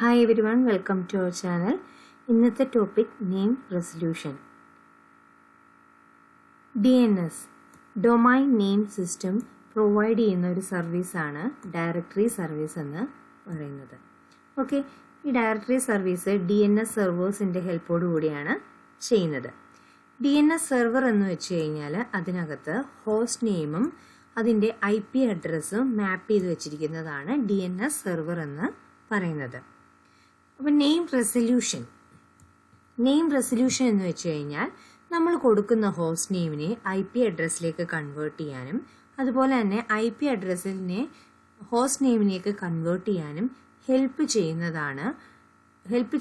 Hi everyone, welcome to our channel. ഇന്നത്തെ topic name resolution. DNS domain name system provide ചെയ്യുന്ന ഒരു സർവീസാണ് directory service എന്ന് പറയുന്നത്. ഓക്കെ, ഈ ഡയറക്ടറി സർവീസ് DNS സെർവേഴ്സിൻ്റെ ഹെൽപ്പോടു കൂടിയാണ് ചെയ്യുന്നത്. DNS സെർവർ എന്ന് വെച്ച് കഴിഞ്ഞാൽ അതിനകത്ത് ഹോസ്റ്റ് നെയിമും അതിൻ്റെ IP അഡ്രസ്സും മാപ്പ് ചെയ്ത് വെച്ചിരിക്കുന്നതാണ് DNS സെർവർ എന്ന് പറയുന്നത്. അപ്പോൾ നെയിം റെസല്യൂഷൻ എന്ന് വെച്ച് കഴിഞ്ഞാൽ നമ്മൾ കൊടുക്കുന്ന ഹോസ്റ്റ് നെയിമിനെ IP അഡ്രസ്സിലേക്ക് കൺവേർട്ട് ചെയ്യാനും അതുപോലെ തന്നെ IP അഡ്രസ്സിനെ ഹോസ്റ്റ് നെയിമിലേക്ക് കൺവേർട്ട് ചെയ്യാനും ഹെൽപ്പ്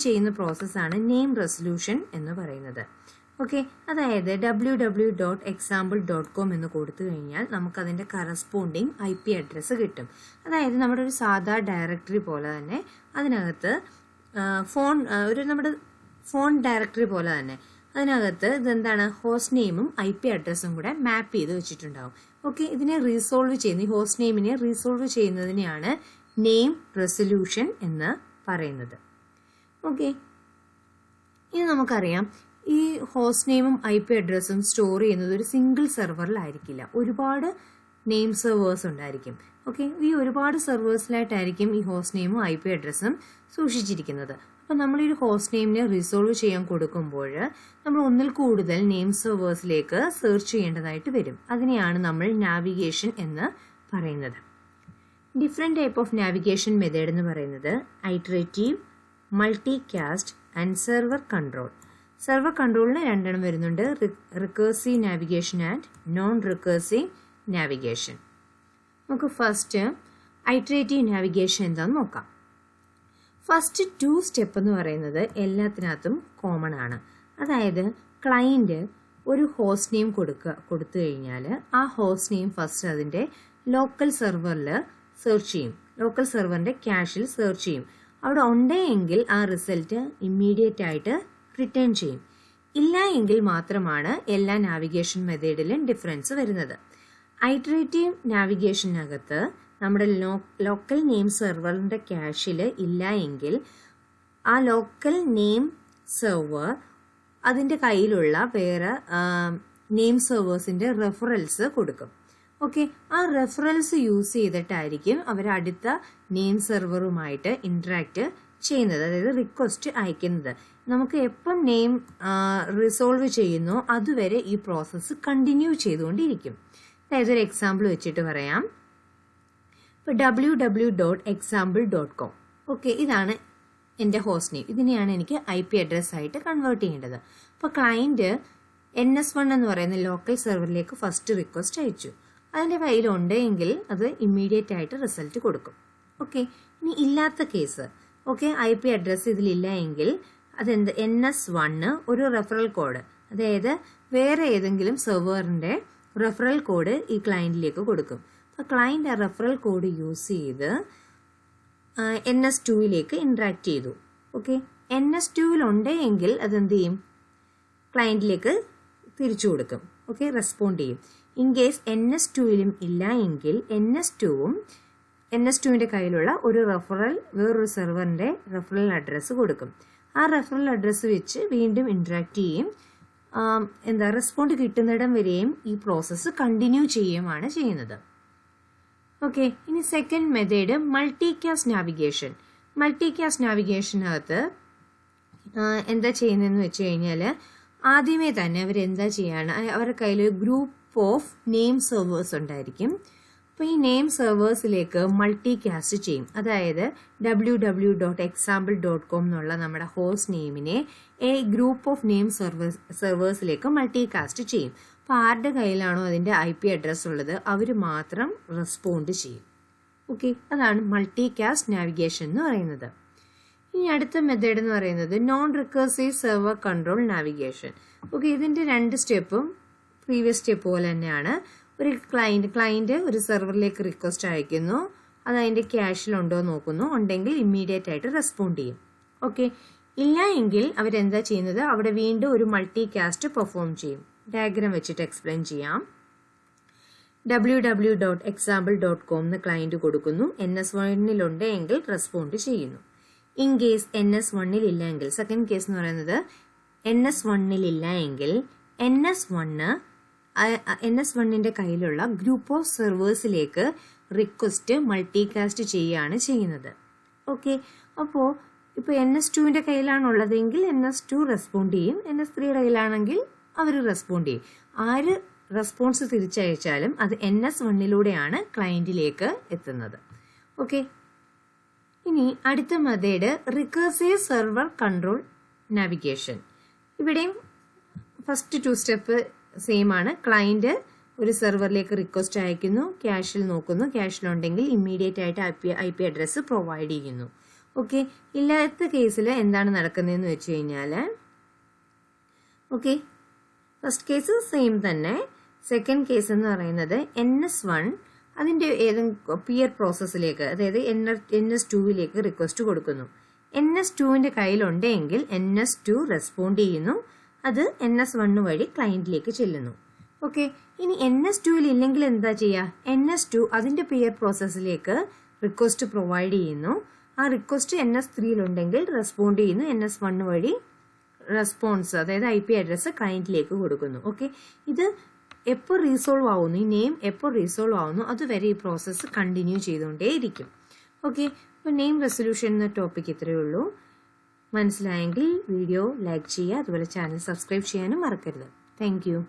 ചെയ്യുന്ന പ്രോസസ്സാണ് നെയിം റെസല്യൂഷൻ എന്ന് പറയുന്നത്. ഓക്കെ, അതായത് www.example.com എന്ന് കൊടുത്തു കഴിഞ്ഞാൽ നമുക്കതിൻ്റെ കറസ്പോണ്ടിങ് IP അഡ്രസ്സ് കിട്ടും. അതായത് നമ്മുടെ ഒരു സാധാ ഡയറക്ടറി പോലെ തന്നെ അതിനകത്ത് നമ്മുടെ ഫോൺ ഡയറക്ടറി പോലെ തന്നെ അതിനകത്ത് ഇതെന്താണ് ഹോസ്റ്റ് നെയിമും IP അഡ്രസ്സും കൂടെ മാപ്പ് ചെയ്ത് വെച്ചിട്ടുണ്ടാവും. ഓക്കെ, ഇതിനെ ഈ ഹോസ്റ്റ് നെയിമിനെ റീസോൾവ് ചെയ്യുന്നതിനെയാണ് നെയിം റെസല്യൂഷൻ എന്ന് പറയുന്നത്. ഓക്കെ, ഇനി നമുക്കറിയാം ഈ ഹോസ്റ്റ് നെയിമും IP അഡ്രസ്സും സ്റ്റോർ ചെയ്യുന്നത് ഒരു സിംഗിൾ സെർവറിലായിരിക്കില്ല, ഒരുപാട് നെയിം സെർവേഴ്സ് ഉണ്ടായിരിക്കും. ഓക്കെ, ഈ ഒരുപാട് സെർവേഴ്സിലായിട്ടായിരിക്കും ഈ ഹോസ്റ്റ് നെയിമും IP അഡ്രസ്സും സൂക്ഷിച്ചിരിക്കുന്നത്. അപ്പോൾ നമ്മൾ ഈ ഹോസ്റ്റ് നെയിമിനെ റിസോൾവ് ചെയ്യാൻ കൊടുക്കുമ്പോൾ നമ്മൾ ഒന്നിൽ കൂടുതൽ നെയിം സെർവേഴ്സിലേക്ക് സെർച്ച് ചെയ്യേണ്ടതായിട്ട് വരും. അതിനെയാണ് നമ്മൾ നാവിഗേഷൻ എന്ന് പറയുന്നത്. Different type of navigation method എന്ന് പറയുന്നത് iterative, multicast and server control. Server കൺട്രോളിന് രണ്ടെണ്ണം വരുന്നുണ്ട്, recursive navigation and non recursive navigation. നമുക്ക് ഫസ്റ്റ് ഐറ്ററേറ്റീവ് നാവിഗേഷൻ എന്താണെന്ന് നോക്കാം. ഫസ്റ്റ് 2 സ്റ്റെപ്പ് എന്ന് പറയുന്നത് എല്ലാത്തിനകത്തും കോമൺ ആണ്. അതായത് ക്ലയൻറ്റ് ഒരു ഹോസ്റ്റ് നെയിം കൊടുത്തു കഴിഞ്ഞാൽ ആ ഹോസ്റ്റ് നെയിം ഫസ്റ്റ് അതിൻ്റെ ലോക്കൽ സെർവറിൽ സെർച്ച് ചെയ്യും, ലോക്കൽ സെർവറിൻ്റെ ക്യാഷിൽ സെർച്ച് ചെയ്യും. അവിടെ ഉണ്ടെങ്കിൽ ആ റിസൾട്ട് ഇമ്മീഡിയറ്റ് ആയിട്ട് റിട്ടേൺ ചെയ്യും. ഇല്ല എങ്കിൽ മാത്രമാണ് എല്ലാ നാവിഗേഷൻ മെത്തേഡിലും ഡിഫറൻസ് വരുന്നത്. ഐറ്ററേറ്റീവ് നാവിഗേഷനകത്ത് നമ്മുടെ ലോക്കൽ നെയിം സെർവറിൻ്റെ ക്യാഷിൽ ഇല്ല എങ്കിൽ ആ ലോക്കൽ നെയിം സെർവർ അതിൻ്റെ കയ്യിലുള്ള വേറെ നെയിം സെർവേഴ്സിൻ്റെ റെഫറൽസ് കൊടുക്കും. ഓക്കെ, ആ റെഫറൽസ് യൂസ് ചെയ്തിട്ടായിരിക്കും അവർ അടുത്ത നെയിം സെർവറുമായിട്ട് ഇൻട്രാക്ട് ചെയ്യുന്നത്, അതായത് റിക്വസ്റ്റ് അയക്കുന്നത്. നമുക്ക് എപ്പം നെയിം റിസോൾവ് ചെയ്യുന്നോ അതുവരെ ഈ പ്രോസസ്സ് കണ്ടിന്യൂ ചെയ്തുകൊണ്ടിരിക്കും. അതായത് ഒരു എക്സാമ്പിൾ വെച്ചിട്ട് പറയാം. ഇപ്പോൾ www.example.com. ഓക്കെ, ഇതാണ് എൻ്റെ ഹോസ്റ്റ് നെയിം. ഇതിനെയാണ് എനിക്ക് IP അഡ്രസ് ആയിട്ട് കൺവേർട്ട് ചെയ്യേണ്ടത്. അപ്പോൾ ക്ലയൻറ്റ് NS1 എന്ന് പറയുന്ന ലോക്കൽ സെർവറിലേക്ക് ഫസ്റ്റ് റിക്വസ്റ്റ് അയച്ചു. അതിൻ്റെ കയ്യിലുണ്ടെങ്കിൽ അത് ഇമ്മീഡിയറ്റ് ആയിട്ട് റിസൾട്ട് കൊടുക്കും. ഓക്കെ, ഇനി ഇല്ലാത്ത കേസ്, ഓക്കെ, IP അഡ്രസ്സ് ഇതിലില്ല എങ്കിൽ അതെന്ത് NS1 ഒരു റെഫറൽ കോഡ്, അതായത് വേറെ ഏതെങ്കിലും സെർവറിൻ്റെ റെഫറൽ കോഡ് ഈ ക്ലയൻറ്റിലേക്ക് കൊടുക്കും. അപ്പോൾ ക്ലയൻറ്റ് ആ റെഫറൽ കോഡ് യൂസ് ചെയ്ത് NS2ലേക്ക് ഇൻട്രാക്ട് ചെയ്തു. ഓക്കെ, NS2ലുണ്ടെങ്കിൽ അതെന്ത് ചെയ്യും, ക്ലയൻറ്റിലേക്ക് തിരിച്ചു കൊടുക്കും. ഓക്കെ, റെസ്പോണ്ട് ചെയ്യും. ഇൻ കേസ് NS2ലും ഇല്ല എങ്കിൽ NS2ൻ്റെ കയ്യിലുള്ള ഒരു വേറൊരു സെർവറിൻ്റെ റെഫറൽ അഡ്രസ്സ് കൊടുക്കും. ആ റെഫറൽ അഡ്രസ്സ് വെച്ച് വീണ്ടും ഇൻട്രാക്ട് ചെയ്യും. റെസ്പോണ്ട് കിട്ടുന്നിടം വരെയും ഈ പ്രോസസ്സ് കണ്ടിന്യൂ ചെയ്യുകയാണ് ചെയ്യുന്നത്. ഓക്കെ, ഇനി second method multicast navigation. Multicast നാവിഗേഷനകത്ത് എന്താ ചെയ്യുന്നതെന്ന് വെച്ച് കഴിഞ്ഞാൽ ആദ്യമേ തന്നെ അവരെന്താ ചെയ്യാണ്, അവരുടെ കയ്യിൽ ഒരു ഗ്രൂപ്പ് ഓഫ് നെയിം സെർവേഴ്സ് ഉണ്ടായിരിക്കും. അപ്പോൾ ഈ നെയിം സെർവേഴ്സിലേക്ക് മൾട്ടികാസ്റ്റ് ചെയ്യും. അതായത് www.example.com എന്നുള്ള നമ്മുടെ host നെയിമിനെ group of name സെർവേഴ്സിലേക്ക് multicast ചെയ്യും. അപ്പോൾ ആരുടെ കയ്യിലാണോ അതിൻ്റെ IP അഡ്രസ്സ് ഉള്ളത് അവർ മാത്രം റെസ്പോണ്ട് ചെയ്യും. ഓക്കെ, അതാണ് മൾട്ടികാസ്റ്റ് നാവിഗേഷൻ എന്ന് പറയുന്നത്. ഇനി അടുത്ത മെത്തേഡ് എന്ന് പറയുന്നത് non recursive server control navigation. Okay, ഇതിൻ്റെ 2 സ്റ്റെപ്പും പ്രീവിയസ് സ്റ്റെപ്പ് പോലെ തന്നെയാണ്. ഒരു ക്ലയൻറ്റ് ഒരു സെർവറിലേക്ക് റിക്വസ്റ്റ് അയക്കുന്നു, അത് അതിൻ്റെ ക്യാഷിലുണ്ടോ നോക്കുന്നു, ഉണ്ടെങ്കിൽ ഇമ്മീഡിയറ്റ് ആയിട്ട് റെസ്പോണ്ട് ചെയ്യും. ഓക്കെ, ഇല്ല എങ്കിൽ അവരെന്താ ചെയ്യുന്നത്, അവിടെ വീണ്ടും ഒരു മൾട്ടികാസ്റ്റ് പെർഫോം ചെയ്യും. ഡയഗ്രാം വെച്ചിട്ട് എക്സ്പ്ലെയിൻ ചെയ്യാം. www.example.com എന്ന് ക്ലയൻറ്റ് കൊടുക്കുന്നു, NS1 എങ്കിൽ റെസ്പോണ്ട് ചെയ്യുന്നു. ഇൻ കേസ് NS1 ഇല്ല എങ്കിൽ, സെക്കൻഡ് കേസ് എന്ന് പറയുന്നത് NS1 ഇല്ല എങ്കിൽ NS1ന്റെ കയ്യിലുള്ള ഗ്രൂപ്പ് ഓഫ് സെർവേഴ്സിലേക്ക് റിക്വസ്റ്റ് മൾട്ടികാസ്റ്റ് ചെയ്യുകയാണ് ചെയ്യുന്നത്. ഓക്കെ, അപ്പോൾ ഇപ്പോൾ NS2ന്റെ കയ്യിലാണുള്ളതെങ്കിൽ NS2 റെസ്പോണ്ട് ചെയ്യും, NS3യുടെ കയ്യിലാണെങ്കിൽ അവർ റെസ്പോണ്ട് ചെയ്യും. ആര് റെസ്പോൺസ് തിരിച്ചയച്ചാലും അത് NS1ലൂടെയാണ് ക്ലയന്റിലേക്ക് എത്തുന്നത്. ഓക്കെ, ഇനി അടുത്ത method recursive server control navigation. ഇവിടെയും ഫസ്റ്റ് 2 സ്റ്റെപ്പ് സെയിം ആണ്. ക്ലയന്റ് ഒരു സെർവറിലേക്ക് റിക്വസ്റ്റ് അയക്കുന്നു, ക്യാഷിൽ നോക്കുന്നു, ക്യാഷിലുണ്ടെങ്കിൽ ഇമ്മീഡിയറ്റ് ആയിട്ട് IP അഡ്രസ്സ് പ്രൊവൈഡ് ചെയ്യുന്നു. ഓക്കെ, ഇല്ലാത്ത കേസിൽ എന്താണ് നടക്കുന്നതെന്ന് വെച്ച് കഴിഞ്ഞാൽ, ഓക്കെ, ഫസ്റ്റ് കേസ് സെയിം തന്നെ. സെക്കൻഡ് കേസ് എന്ന് പറയുന്നത് NS1 അതിന്റെ ഏതെങ്കിലും പിയർ പ്രോസസ്സിലേക്ക്, അതായത് NS2ലേക്ക് റിക്വസ്റ്റ് കൊടുക്കുന്നു. NS2ന്റെ കയ്യിലുണ്ടെങ്കിൽ NS2 റെസ്പോണ്ട് ചെയ്യുന്നു, അത് NS1 വഴി ക്ലയന്റിലേക്ക് ചെല്ലുന്നു. ഓക്കെ, ഇനി NS2ൽ ഇല്ലെങ്കിൽ എന്താ ചെയ്യുക? NS2 അതിന്റെ പിയർ പ്രോസസ്സിലേക്ക് റിക്വസ്റ്റ് പ്രൊവൈഡ് ചെയ്യുന്നു. ആ റിക്വസ്റ്റ് NS3യിലുണ്ടെങ്കിൽ റെസ്പോണ്ട് ചെയ്യുന്നു, NS1 വഴി റെസ്പോൺസ്, അതായത് IP അഡ്രസ്സ് ക്ലയന്റിലേക്ക് കൊടുക്കുന്നു. ഓക്കെ, ഇത് എപ്പോൾ റീസോൾവ് ആവുന്നു, ഈ നെയിം എപ്പോൾ റീസോൾവ് ആവുന്നു അതുവരെ ഈ പ്രോസസ്സ് കണ്ടിന്യൂ ചെയ്തുകൊണ്ടേയിരിക്കും. ഓക്കെ, അപ്പോൾ നെയിം റെസൊല്യൂഷൻ എന്ന ടോപ്പിക് ഇത്രയേ ഉള്ളൂ. മനസ്സിലായെങ്കിൽ വീഡിയോ ലൈക്ക് ചെയ്യുക, അതുപോലെ ചാനൽ സബ്സ്ക്രൈബ് ചെയ്യാനും മറക്കരുത്. Thank you.